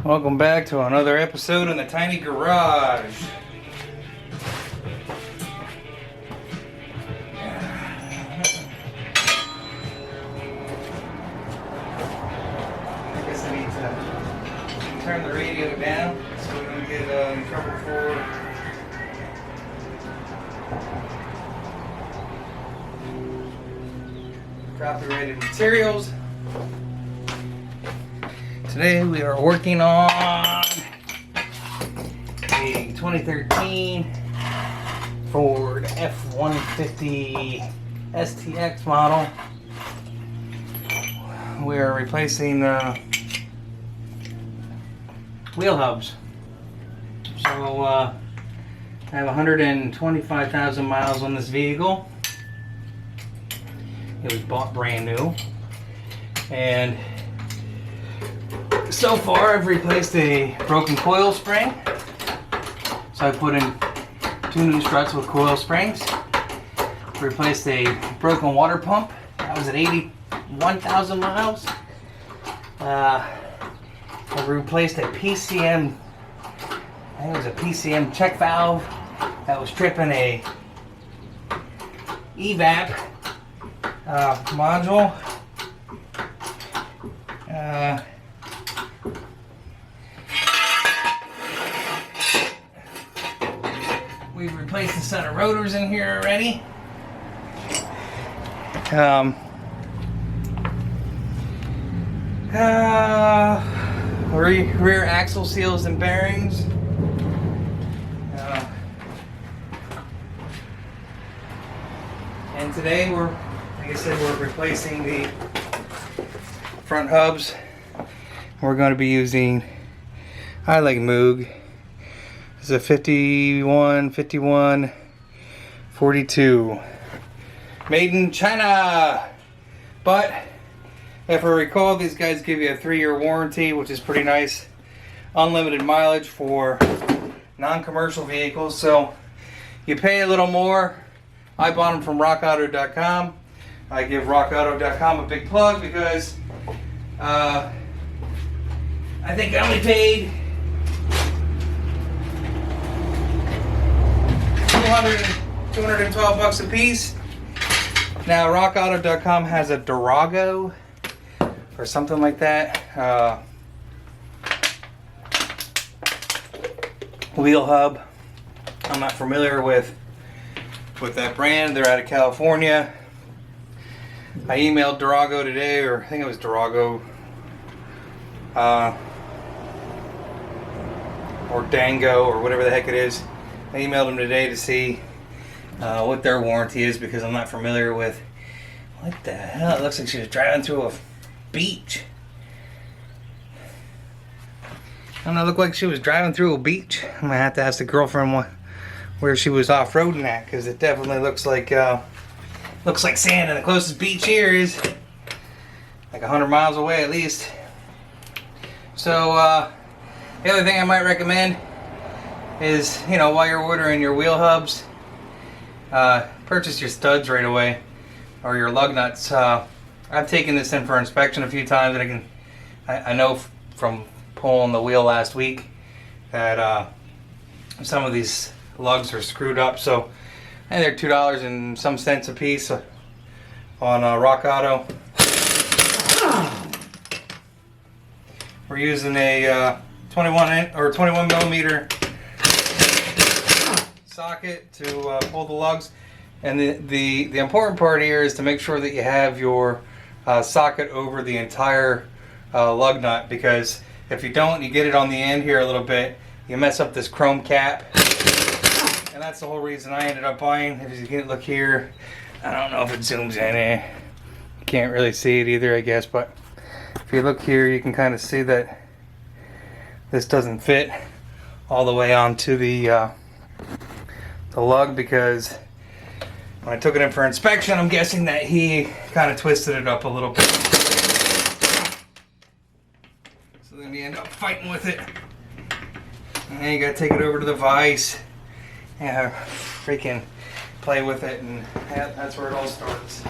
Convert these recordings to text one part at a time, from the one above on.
Welcome back to another episode in the tiny garage. I guess I need to turn the radio down so we don't get in trouble for copyrighted materials. Today we are working on a 2013 Ford F150 STX model. We are replacing wheel hubs. So I have 125,000 miles on this vehicle. It was bought brand new, and so far I've replaced a broken coil spring. So I put in 2 new struts with coil springs. Replaced a broken water pump. That was at 81,000 miles. I replaced a PCM, I think it was a PCM check valve that was tripping a evap module. We've replaced a set of rotors in here already. Rear axle seals and bearings. And today we're, like I said, we're replacing the front hubs. We're going to be using, I like Moog. It's a 51, 42. Made in China. But if I recall, these guys give you a 3-year warranty, which is pretty nice. Unlimited mileage for non-commercial vehicles. So you pay a little more. I bought them from rockauto.com. I give rockauto.com a big plug because I think I only paid $212 a piece. Now rockauto.com has a Durago or something like that wheel hub. I'm not familiar with that brand. They're out of California. I emailed Durago today, or I think it was Durago or Dango or whatever the heck it is. I emailed them today to see what their warranty is because I'm not familiar with. What the hell? It looks like she was driving through a beach. I don't know, it looked like she was driving through a beach. I'm gonna have to ask the girlfriend where she was off-roading at, because it definitely looks like sand, and the closest beach here is like 100 miles away at least. So the other thing I might recommend is, you know, while you're ordering your wheel hubs, purchase your studs right away, or your lug nuts. I've taken this in for inspection a few times, and I know from pulling the wheel last week that some of these lugs are screwed up. So I think they're $2 and some cents a piece on Rock Auto. We're using a 21 millimeter socket to pull the lugs, and the important part here is to make sure that you have your socket over the entire lug nut, because if you don't, you get it on the end here a little bit, you mess up this chrome cap, and that's the whole reason I ended up buying. If you can look here, I don't know if it zooms in it. You can't really see it either, I guess, but if you look here, you can kind of see that this doesn't fit all the way onto the lug, because when I took it in for inspection, I'm guessing that he kind of twisted it up a little bit. So then you end up fighting with it. And then you gotta take it over to the vise and freaking play with it, and that's where it all starts.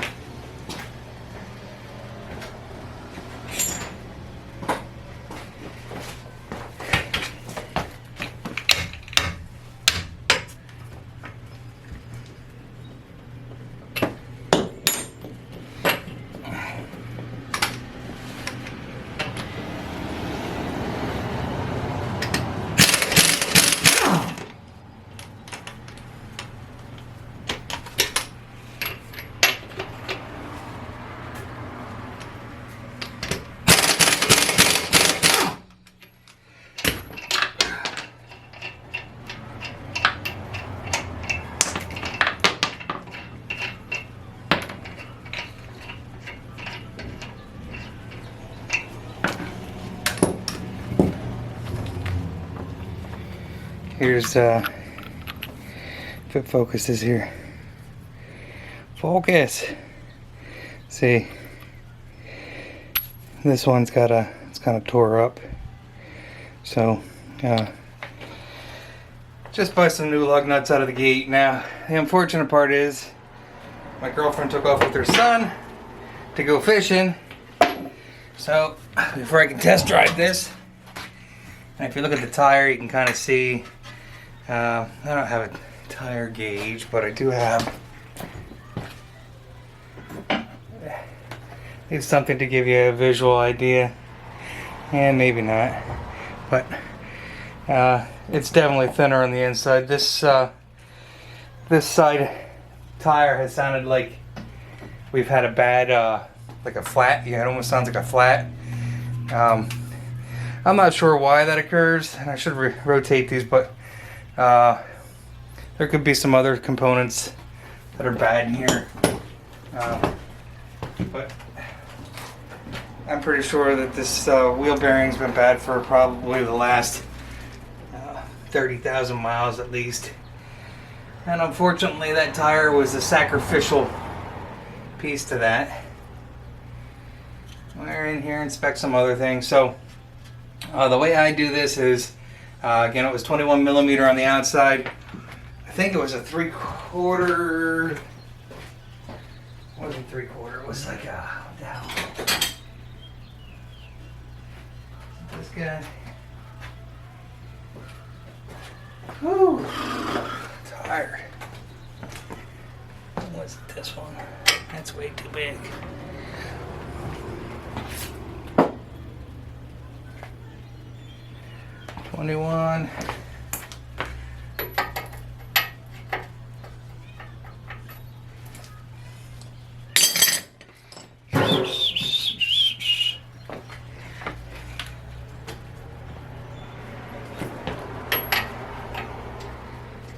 Here's if it focuses here. Focus. See, this one's got it's kind of tore up. So just buy some new lug nuts out of the gate. Now the unfortunate part is my girlfriend took off with her son to go fishing. So before I can test drive this, and if you look at the tire, you can kind of see I don't have a tire gauge, but I do have it's something to give you a visual idea, and maybe not, but it's definitely thinner on the inside. This side tire has sounded like we've had a bad like a flat. Yeah, it almost sounds like a flat. I'm not sure why that occurs, and I should rotate these, but there could be some other components that are bad in here. But I'm pretty sure that this wheel bearing's been bad for probably the last 30,000 miles at least. And unfortunately that tire was a sacrificial piece to that. We're in here, inspect some other things. So the way I do this is, again, it was 21 millimeter on the outside. I think it was a 3/4. It wasn't 3/4. It was like what the hell? This guy. Whew. Tired. What's this one? That's way too big. $21.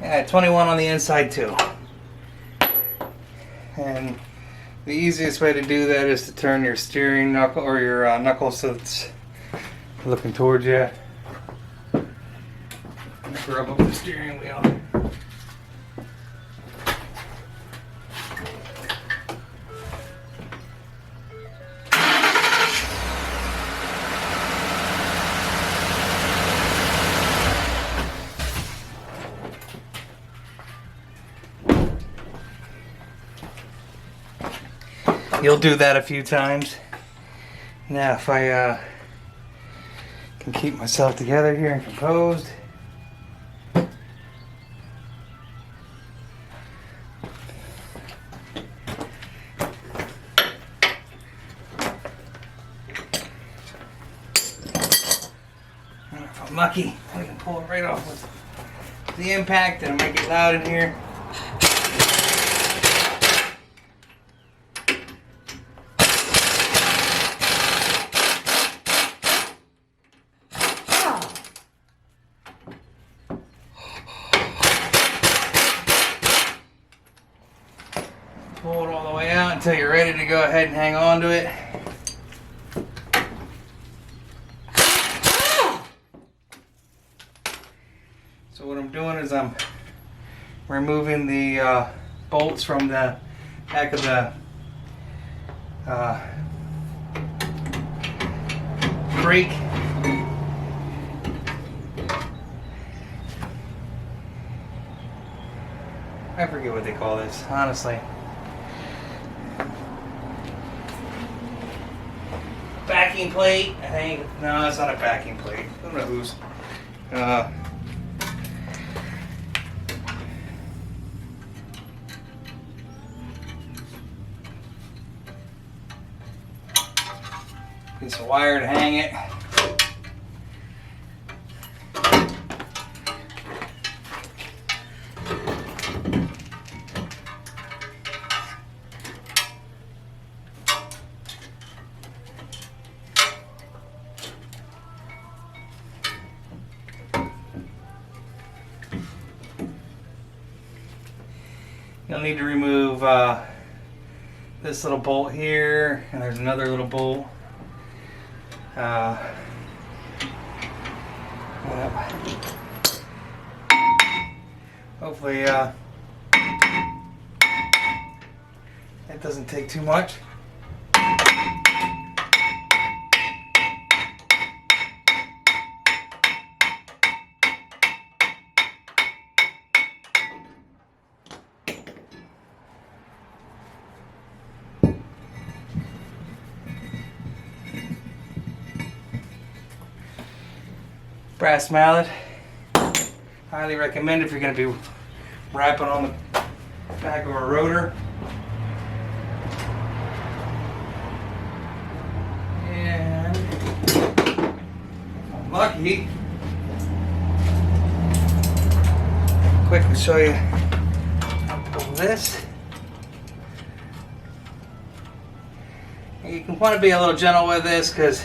Yeah, 21 on the inside too. And the easiest way to do that is to turn your steering knuckle or your knuckle so it's looking towards you. Rub up the steering wheel. You'll do that a few times. Now if I can keep myself together here and composed. If I'm lucky, I can pull it right off with the impact, and it might get loud in here. Pull it all the way out until you're ready to go ahead and hang on to it. So what I'm doing is I'm removing the bolts from the back of the brake. I forget what they call this, honestly. Backing plate, I think. No, it's not a backing plate. I don't know whose. Piece of wire to hang it. You'll need to remove this little bolt here, and there's another little bolt. Hopefully it doesn't take too much. Brass mallet, highly recommend if you're going to be wrapping on the back of a rotor. And if I'm lucky, quickly show you how to pull this. You can want to be a little gentle with this because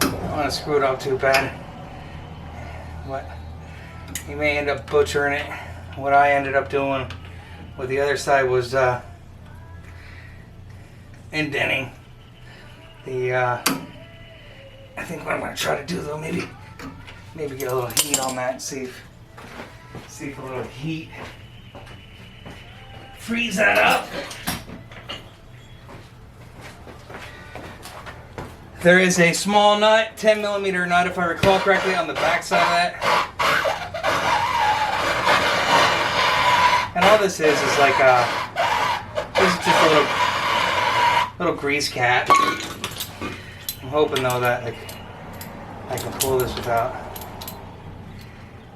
I don't want to screw it up too bad. But you may end up butchering it. What I ended up doing with the other side was indenting the I think what I'm going to try to do though, maybe get a little heat on that and see if a little heat freeze that up. There is a small nut, 10mm nut if I recall correctly, on the back side of that. And all this is like this is just a little grease cap. I'm hoping though that like I can pull this without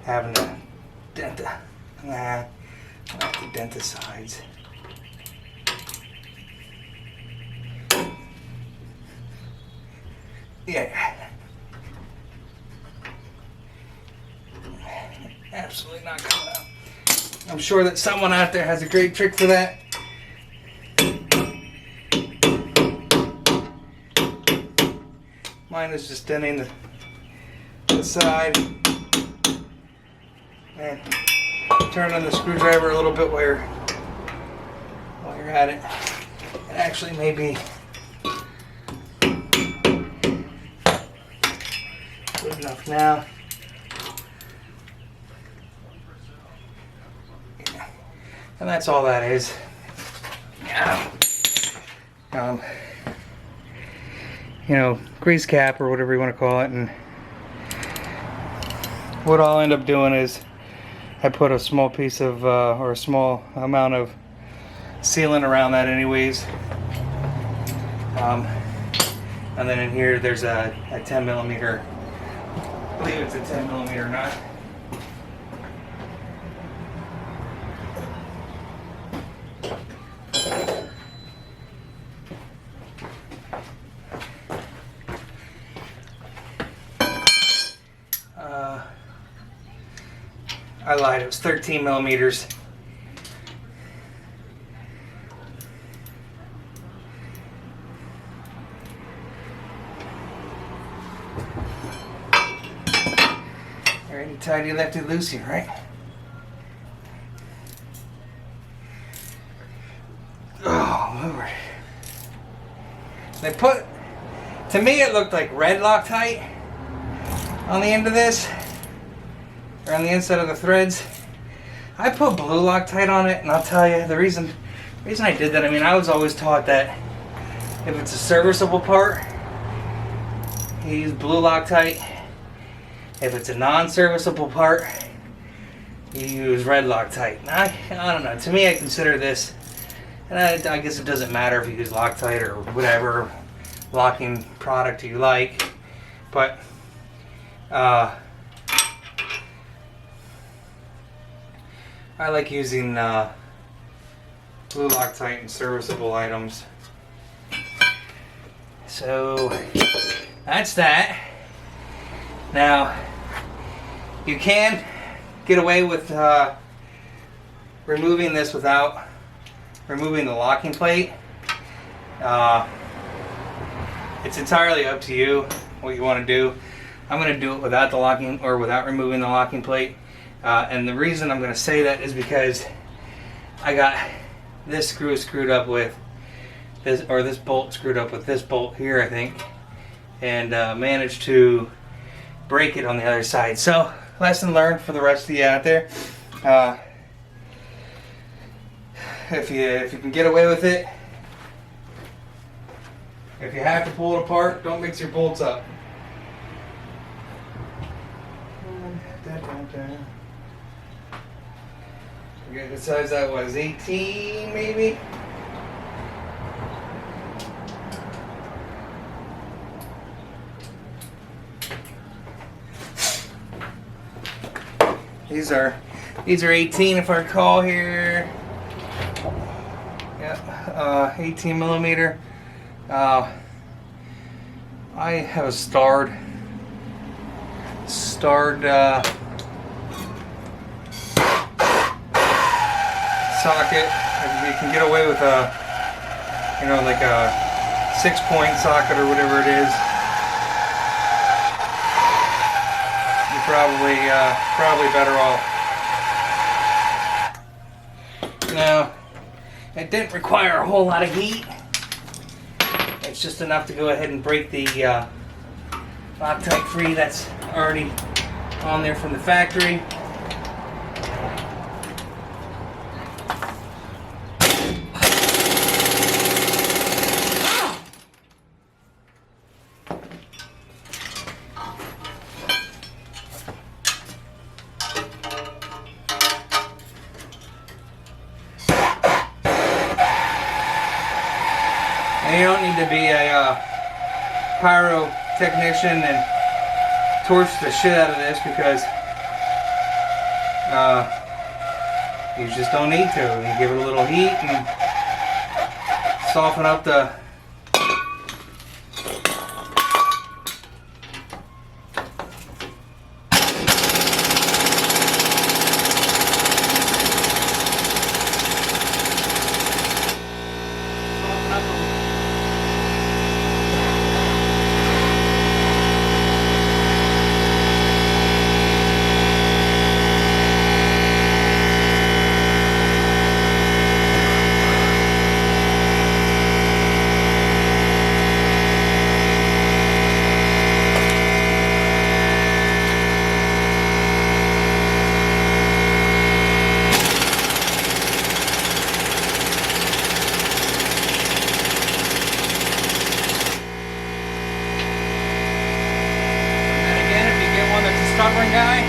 having to dent the, I have to dent the sides. Yeah. Absolutely not coming out. I'm sure that someone out there has a great trick for that. Mine is just denting the side and turn on the screwdriver a little bit while you're at it. It actually may be good enough now. Yeah. And that's all that is. You know, grease cap or whatever you want to call it. And what I'll end up doing is I put a small piece of or a small amount of sealant around that anyways. And then in here there's a 10mm, I believe it's a 10mm nut. I lied, it was 13mm. Righty tighty, lefty loosey, right? Oh, Lord. They put, to me it looked like red Loctite on the end of this, or on the inside of the threads. I put blue Loctite on it, and I'll tell you the reason I did that. I mean, I was always taught that if it's a serviceable part, you use blue Loctite. If it's a non-serviceable part, you use red Loctite. I don't know. To me, I consider this, and I guess it doesn't matter if you use Loctite or whatever locking product you like, but I like using blue Loctite in serviceable items. So that's that. Now, you can get away with removing this without removing the locking plate. It's entirely up to you what you want to do. I'm going to do it without the locking, or without removing the locking plate. And the reason I'm going to say that is because I got this screw screwed up with this, or this bolt screwed up with this bolt here, I think, and managed to break it on the other side. So lesson learned for the rest of you out there. If you can get away with it, if you have to pull it apart, don't mix your bolts up. Forget what size that was, 18 maybe? These are 18 if I recall here. Yeah, 18 millimeter. I have a starred socket. You can get away with a, like a 6-point socket or whatever it is. You're probably better off. Now, it didn't require a whole lot of heat. It's just enough to go ahead and break the Loctite free that's already on there from the factory. And you don't need to be a pyrotechnician and torch the shit out of this, because you just don't need to. You give it a little heat and soften up the stubborn guy.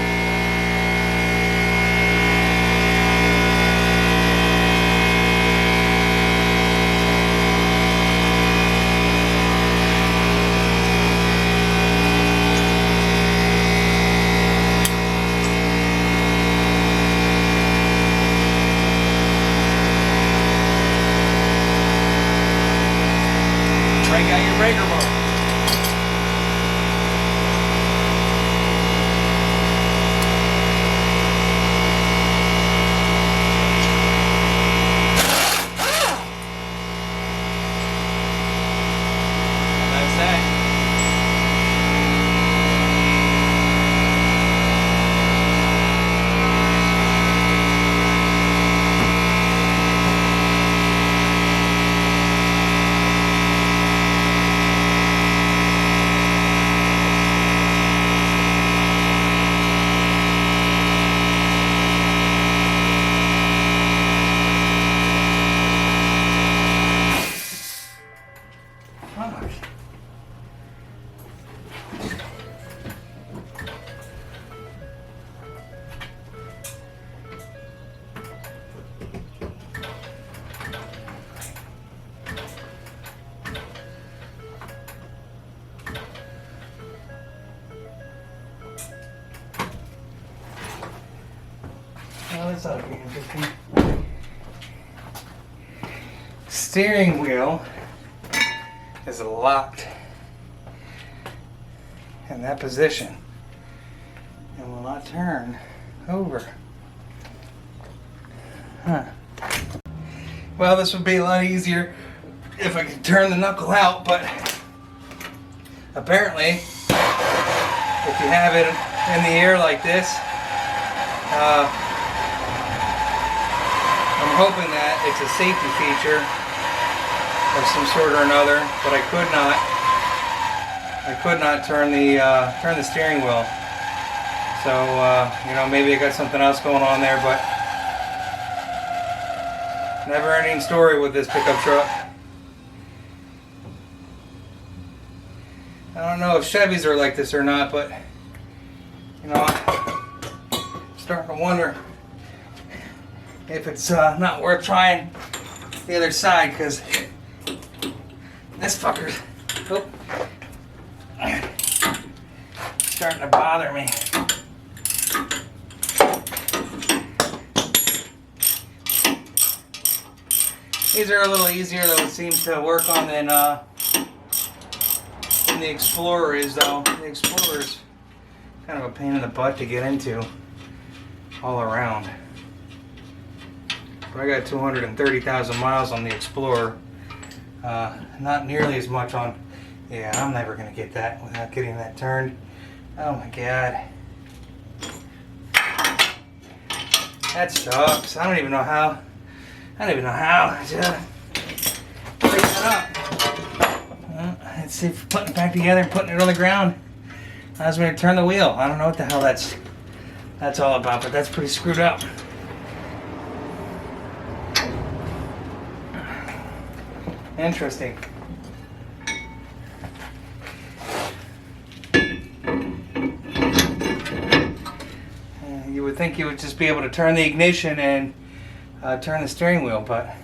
Break out your breaker bolt. Well, this ought to be interesting. Steering wheel is locked in that position and will not turn over. Huh. Well, this would be a lot easier if I could turn the knuckle out, but apparently if you have it in the air like this, I'm hoping that it's a safety feature of some sort or another, but I could not turn the steering wheel. So, you know, maybe I got something else going on there, but never ending story with this pickup truck. I don't know if Chevys are like this or not, but you know, I'm starting to wonder if it's not worth trying the other side, because this fucker's starting to bother me. These are a little easier, though, it seems to work on than the Explorer is, though. The Explorer is kind of a pain in the butt to get into all around. But I got 230,000 miles on the Explorer. Not nearly as much on... Yeah, I'm never going to get that without getting that turned. Oh my god. That sucks. I don't even know how to break that up. Let's see if putting it back together and putting it on the ground. I was going to turn the wheel. I don't know what the hell that's all about, but that's pretty screwed up. Interesting. You would think you would just be able to turn the ignition and turn the steering wheel, but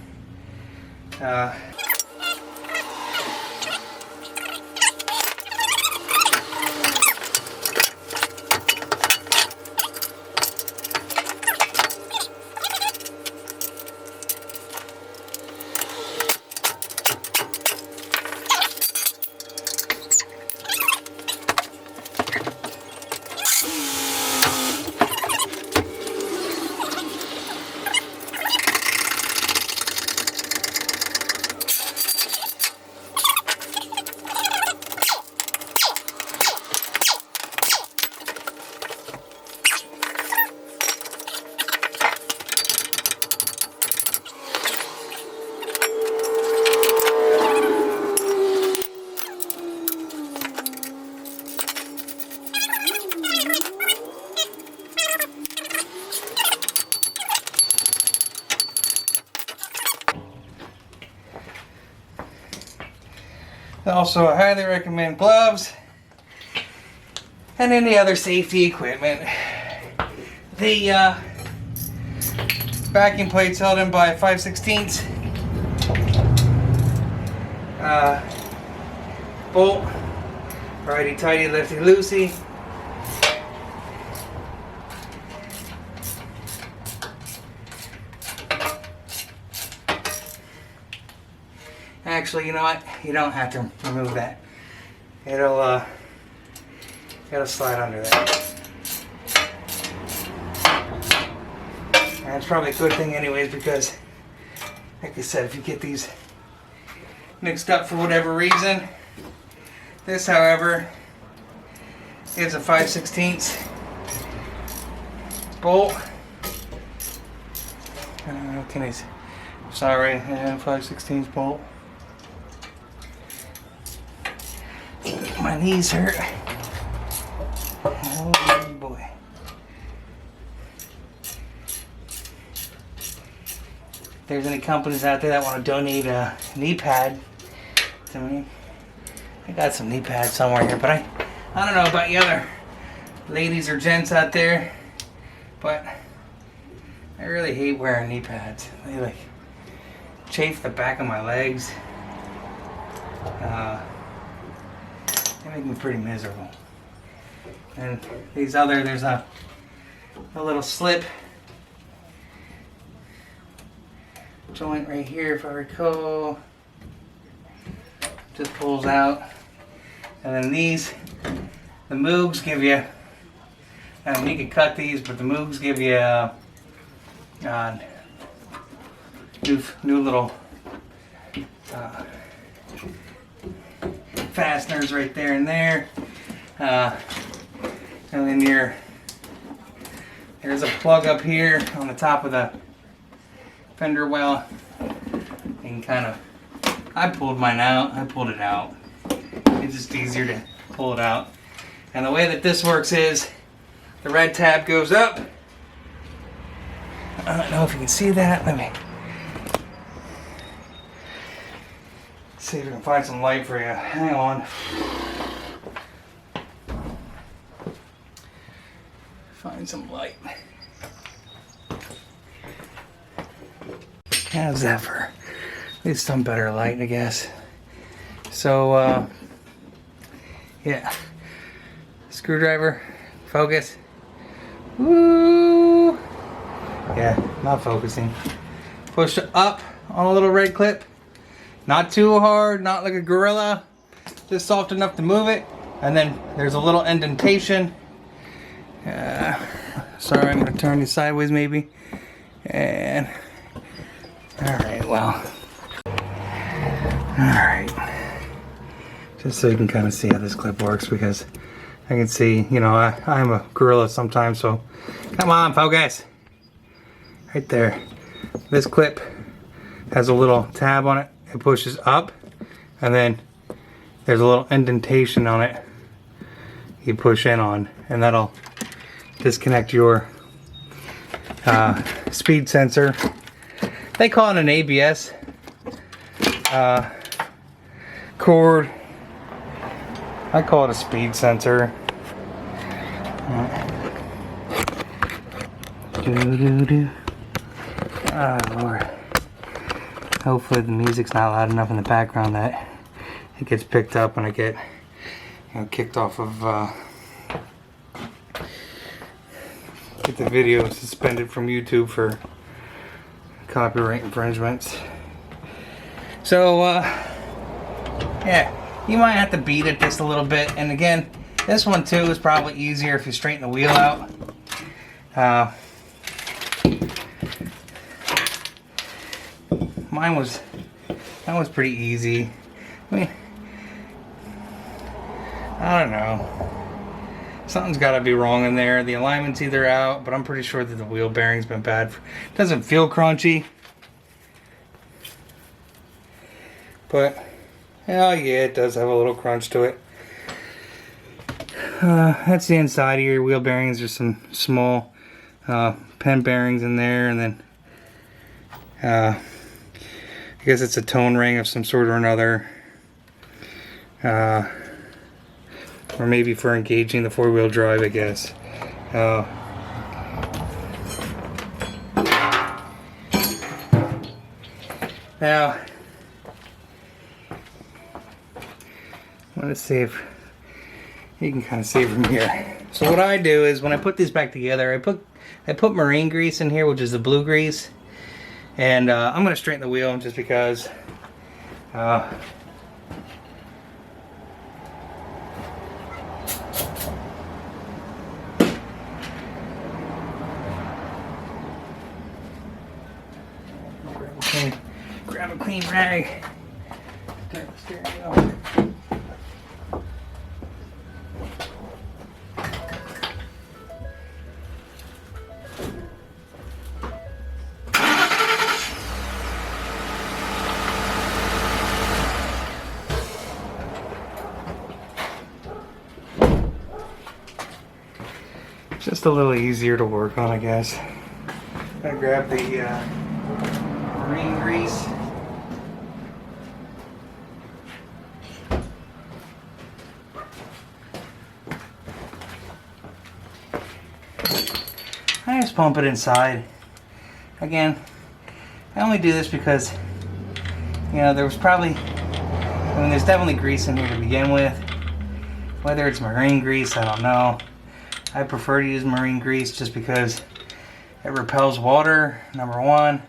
also, I highly recommend gloves and any other safety equipment. The backing plate's held in by 5/16 bolt, righty tighty, lefty loosey. Actually, you know what? You don't have to remove that. It'll slide under that. And it's probably a good thing anyways, because like I said, if you get these mixed up for whatever reason, this, however, is a 5/16 bolt. Sorry, yeah, 5/16 bolt. My knees hurt. Oh boy. If there's any companies out there that want to donate a knee pad to me, I got some knee pads somewhere here, but I don't know about you other ladies or gents out there, but I really hate wearing knee pads. They like chafe the back of my legs. They make me pretty miserable. And these other, there's a little slip joint right here, if I recall. Just pulls out. And then these, the Moogs give you, I mean, you can cut these, but the Moogs give you new little fasteners right there and there, and then there's a plug up here on the top of the fender well. You can kind of, I pulled mine out. I pulled it out. It's just easier to pull it out. And the way that this works is The red tab goes up. I don't know if you can see that. Let me see if we can find some light for you. Hang on. Find some light. How's that for at least some better light, I guess. So, yeah. Screwdriver, focus. Woo! Yeah, not focusing. Push it up on a little red clip. Not too hard, not like a gorilla. Just soft enough to move it. And then there's a little indentation. Sorry, I'm gonna turn this sideways maybe. And alright, well. Alright. Just so you can kind of see how this clip works, because I can see, you know, I'm a gorilla sometimes, so come on, focus. Right there. This clip has a little tab on it. It pushes up, and then there's a little indentation on it you push in on, and that'll disconnect your speed sensor. They call it an ABS cord. I call it a speed sensor. Oh Lord. Hopefully the music's not loud enough in the background that it gets picked up when I get, you know, kicked off of get the video suspended from YouTube for copyright infringements. So yeah, you might have to beat it just a little bit. And again, this one too is probably easier if you straighten the wheel out. Mine was pretty easy. I mean, I don't know. Something's got to be wrong in there. The alignment's either out, but I'm pretty sure that the wheel bearing's been bad. It doesn't feel crunchy, but oh yeah, it does have a little crunch to it. That's the inside of your wheel bearings. There's some small pen bearings in there, and then I guess it's a tone ring of some sort or another. Or maybe for engaging the four-wheel drive, I guess. Now, I want to see if you can kind of see from here. So what I do is when I put these back together, I put marine grease in here, which is the blue grease, and I'm going to straighten the wheel just because. Grab a clean rag. Turn the steering wheel. Just a little easier to work on, I guess. I'm gonna grab the marine grease. I just pump it inside. Again, I only do this because, you know, there was probably, I mean, there's definitely grease in here to begin with. Whether it's marine grease, I don't know. I prefer to use marine grease just because it repels water, number one.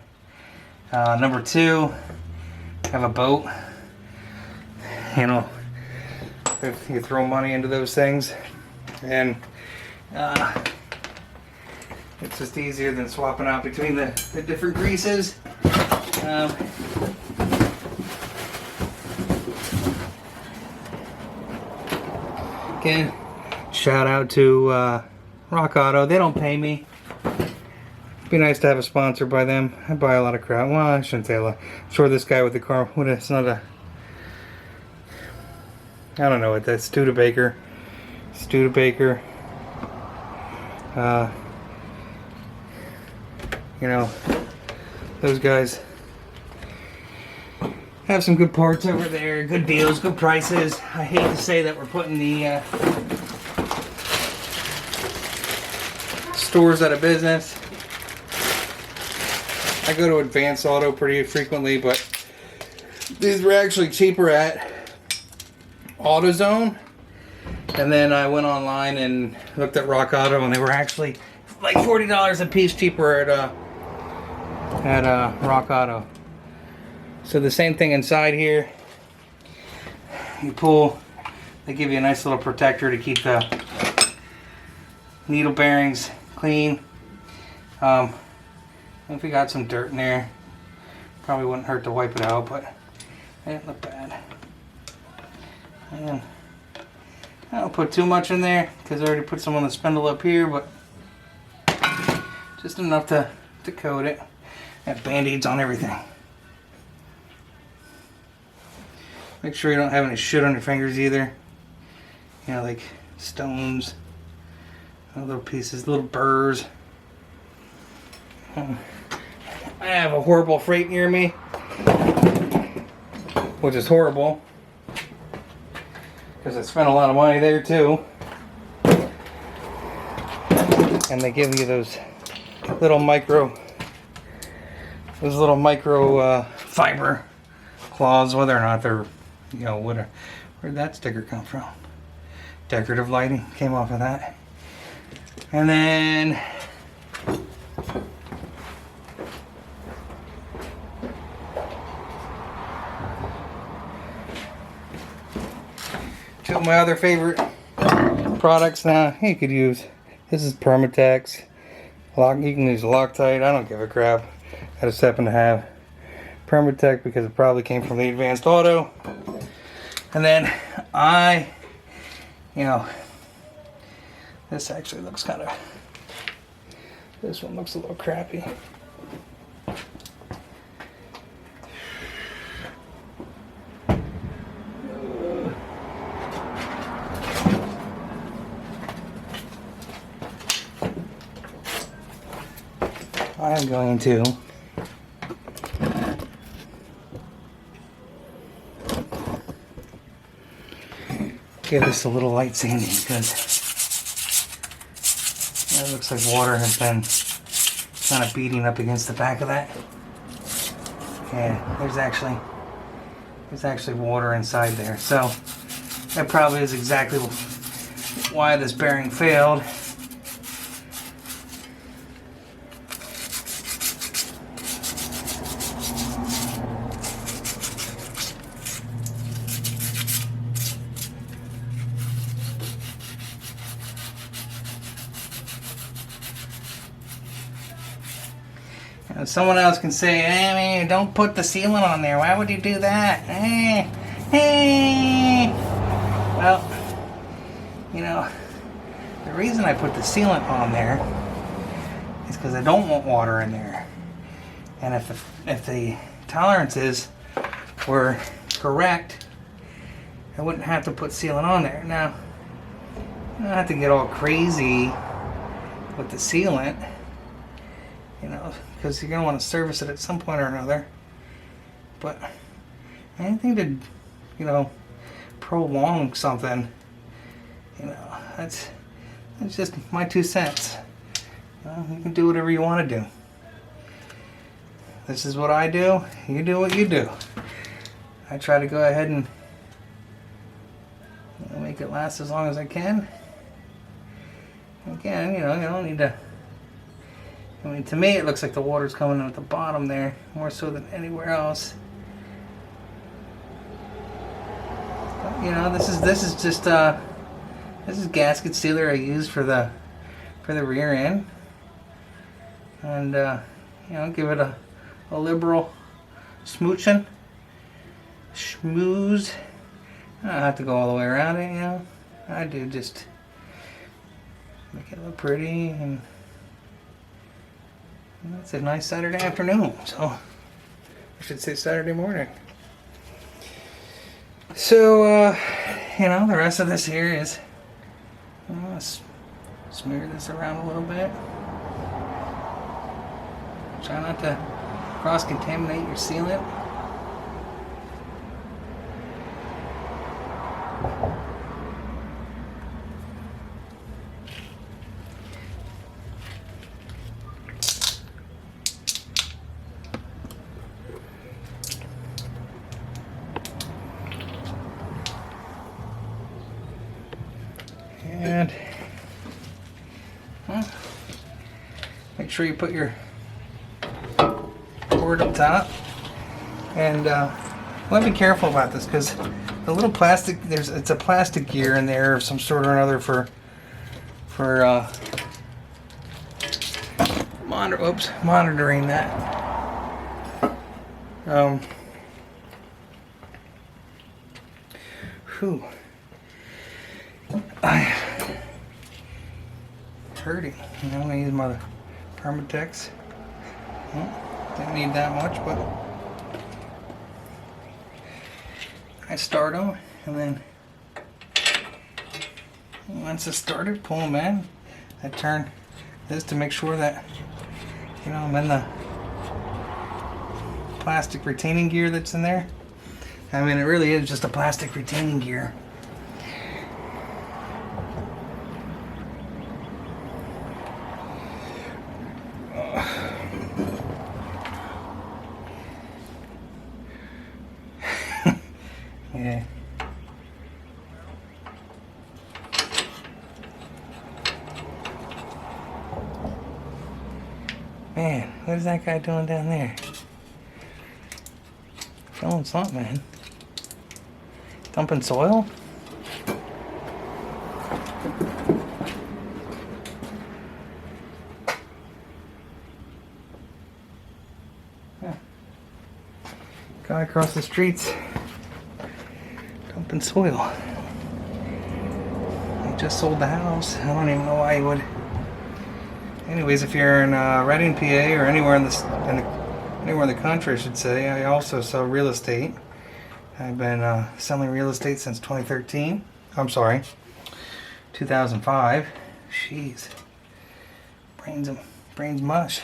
Number two, I have a boat. You know, if you throw money into those things, and it's just easier than swapping out between the different greases. Again, shout out to Rock Auto. They don't pay me. It'd be nice to have a sponsor by them. I buy a lot of crap. Well, I shouldn't say a lot. I'm sure this guy with the car, it's not a, I don't know what that's, Studebaker. You know, those guys have some good parts over there, good deals, good prices. I hate to say that we're putting the stores out of business. I go to Advanced Auto pretty frequently, but these were actually cheaper at AutoZone. And then I went online and looked at Rock Auto, and they were actually like $40 a piece cheaper at Rock Auto. So the same thing inside here. You pull, they give you a nice little protector to keep the needle bearings clean. If we got some dirt in there, probably wouldn't hurt to wipe it out, but it didn't look bad. And I don't put too much in there because I already put some on the spindle up here, but just enough to coat it. I have band-aids on everything. Make sure you don't have any shit on your fingers either. You know, like stones, little pieces, little burrs. I have a horrible freight near me, which is horrible because I spent a lot of money there too. And they give you those little micro fiber claws, whether or not they're, you know, where'd that sticker come from? Decorative lighting came off of that. And then two of my other favorite products now you could use. This is Permatex. You can use Loctite. I don't give a crap. I just happen to have Permatex because it probably came from the Advanced Auto. And then this actually looks kind of, this one looks a little crappy. I'm going to give this a little light sanding because it looks like water has been kind of beating up against the back of that. Yeah, there's actually water inside there, so that probably is exactly why this bearing failed. Someone else can say, "Hey, man, don't put the sealant on there. Why would you do that?" Well, you know, the reason I put the sealant on there is because I don't want water in there. And if the tolerances were correct, I wouldn't have to put sealant on there. Now, I don't have to get all crazy with the sealant, you know, because you're going to want to service it at some point or another. But anything to, you know, prolong something, you know, that's just my 2 cents. You can do whatever you want to do. This is what I do. You do what you do. I try to go ahead and make it last as long as I can. Again, you know, you don't need to. I mean, to me, it looks like the water's coming in at the bottom there, more so than anywhere else. But, you know, this is just this is gasket sealer I use for the rear end, and you know, give it a liberal schmooze. I don't have to go all the way around it, you know. I do just make it look pretty, and it's a nice Saturday afternoon, so I should say Saturday morning. So, you know, the rest of this here is Smear this around a little bit. Try not to cross-contaminate your sealant. And make sure you put your cord up top. And want to be careful about this because the little plastic, it's a plastic gear in there of some sort or another for monitoring that. Whew. Hurting. I'm gonna use my Permatex. Didn't need that much, but I start them, and then once it's started, pull them in. I turn this to make sure that I'm in the plastic retaining gear that's in there. I mean, it really is just a plastic retaining gear. Yeah. Man, what is that guy doing down there? Filling something, man. Dumping soil? Yeah. Guy across the streets dumping soil. He just sold the house. I don't even know why he would. Anyways, if you're in Reading, PA, or anywhere anywhere in the country, I should say, I also sell real estate. I've been selling real estate since 2013. I'm sorry, 2005. Jeez, brains mush.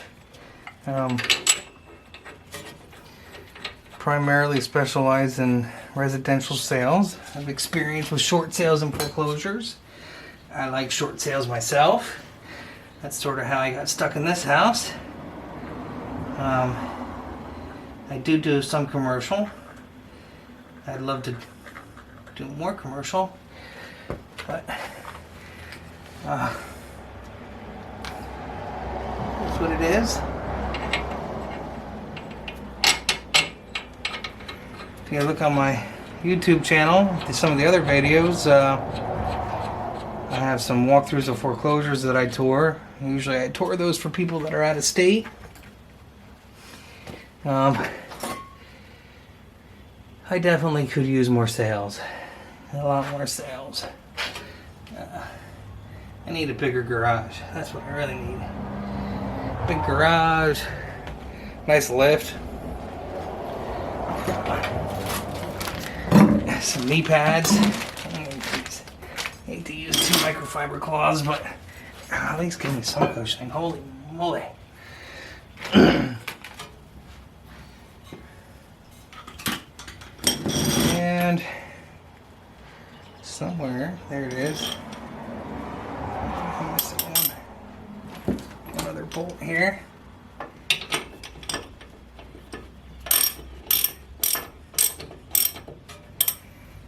Primarily specialize in residential sales. I've experience with short sales and foreclosures. I like short sales myself. That's sort of how I got stuck in this house. I do some commercial. I'd love to do more commercial, but that's what it is. If you look on my YouTube channel, some of the other videos, I have some walkthroughs of foreclosures that I tour. Usually I tour those for people that are out of state. I definitely could use more sales. A lot more sales. I need a bigger garage. That's what I really need. Big garage. Nice lift. Some knee pads. I hate to use 2 microfiber cloths, but at least give me some cushioning. Holy moly. And somewhere, there it is. I'm missing one other bolt here.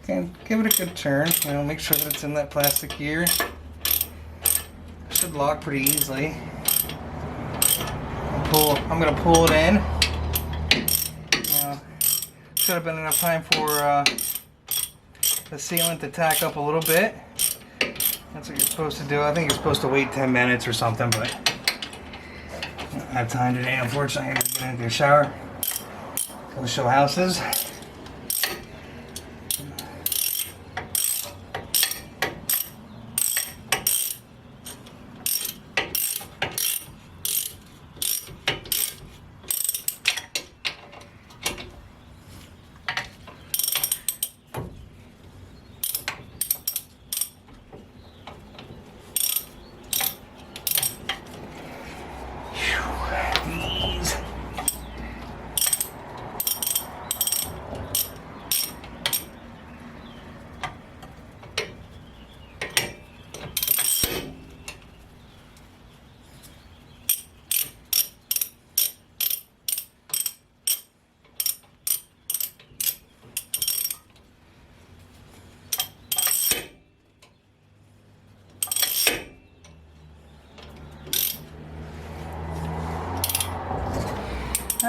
And give it a good turn. Make sure that it's in that plastic gear. Should lock pretty easily. I'm gonna pull it in. Should have been enough time for the sealant to tack up a little bit. That's what you're supposed to do. I think you're supposed to wait 10 minutes or something, but I don't have time today. Unfortunately, I gotta get into the shower. Go show houses.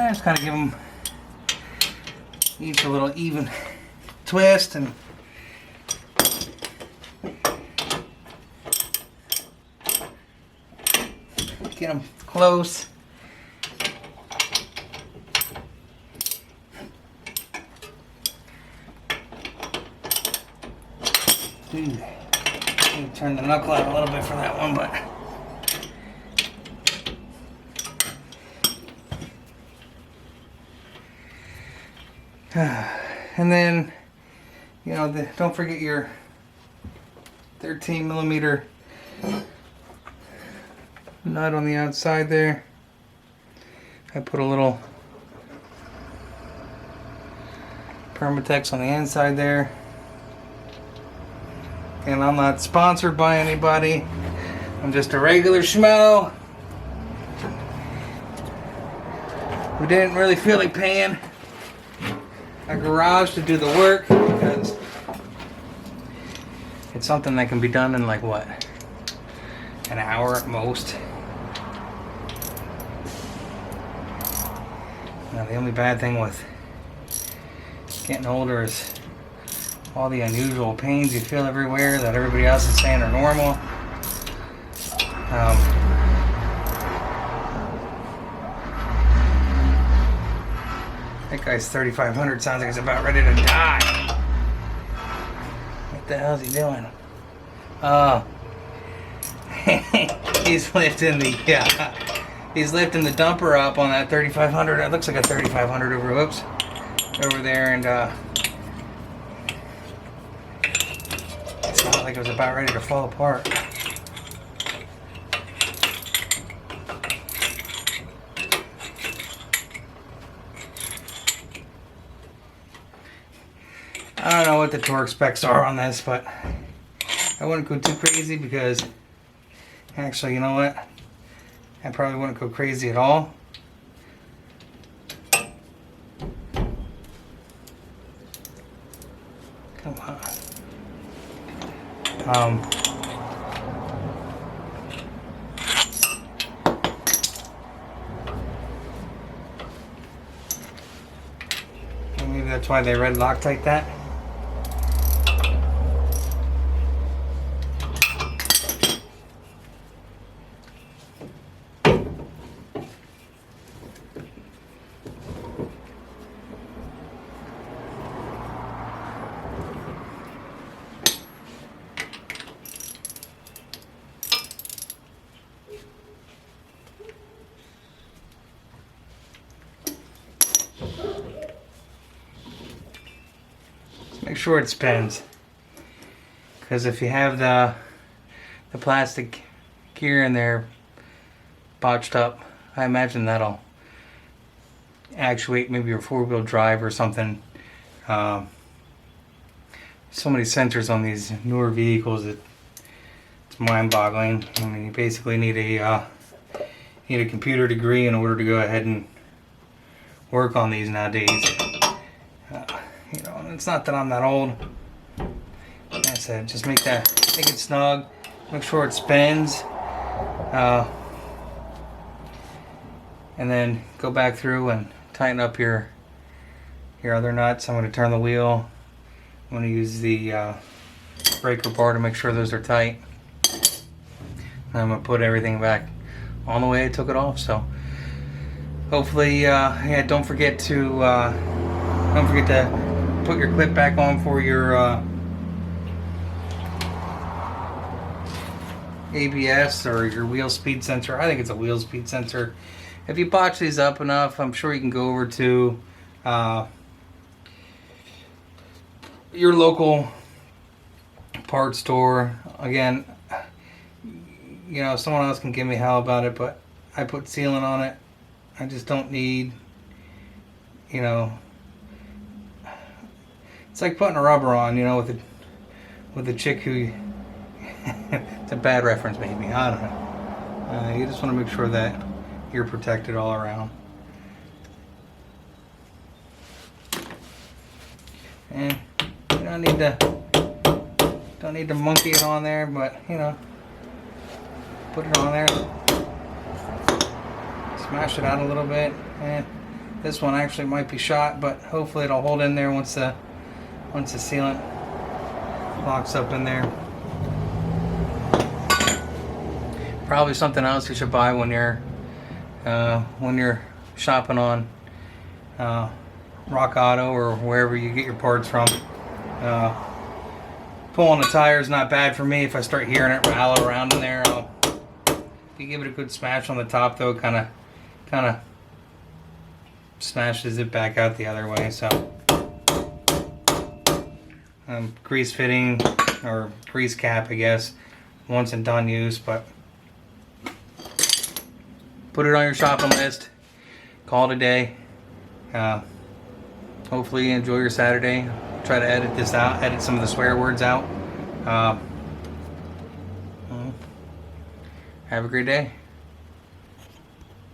I just kind of give them each a little even twist and get them close. Dude, turn the knuckle out a little bit for that one, but and then, you know, don't forget your 13 millimeter nut on the outside there. I put a little Permatex on the inside there. And I'm not sponsored by anybody. I'm just a regular schmo who didn't really feel like paying a garage to do the work because it's something that can be done in like what? An hour at most. Now the only bad thing with getting older is all the unusual pains you feel everywhere that everybody else is saying are normal. That guy's 3500 sounds like he's about ready to die. What the hell is he doing? He's lifting the dumper up on that 3500. It looks like a 3500 over there, and it sounded like it was about ready to fall apart. I don't know what the torque specs are on this, but I wouldn't go too crazy because actually, you know what? I probably wouldn't go crazy at all. Come on. Maybe that's why they red locked like that. Make sure it spins, because if you have the plastic gear in there botched up, I imagine that'll actuate maybe your four-wheel drive or something. So many sensors on these newer vehicles that it's mind-boggling. I mean, you basically need a computer degree in order to go ahead and work on these nowadays. You know, it's not that I'm that old. Like I said, just make it snug. Make sure it spins. And then go back through and tighten up your other nuts. I'm going to turn the wheel. I'm going to use the breaker bar to make sure those are tight. And I'm going to put everything back on the way I took it off. So hopefully, yeah, don't forget to put your clip back on for your ABS or your wheel speed sensor. I think it's a wheel speed sensor. If you botch these up enough, I'm sure you can go over to your local parts store. Again, you know, someone else can give me hell about it, but I put sealant on it. I just don't need, you know, it's like putting a rubber on, you know, with a chick who it's a bad reference maybe, I don't know. You just want to make sure that you're protected all around. And you don't need to monkey it on there, but you know, put it on there, smash it out a little bit, and This one actually might be shot, but hopefully it'll hold in there once the sealant locks up in there. Probably something else you should buy when you're shopping on Rock Auto or wherever you get your parts from. Pulling the tire is not bad for me. If I start hearing it rattle around in there, if you give it a good smash on the top, though, it kind of smashes it back out the other way. So grease fitting or grease cap, I guess, once and done use, but put it on your shopping list. Call it a day. Hopefully you enjoy your Saturday. Try to edit this out, edit some of the swear words out. Have a great day.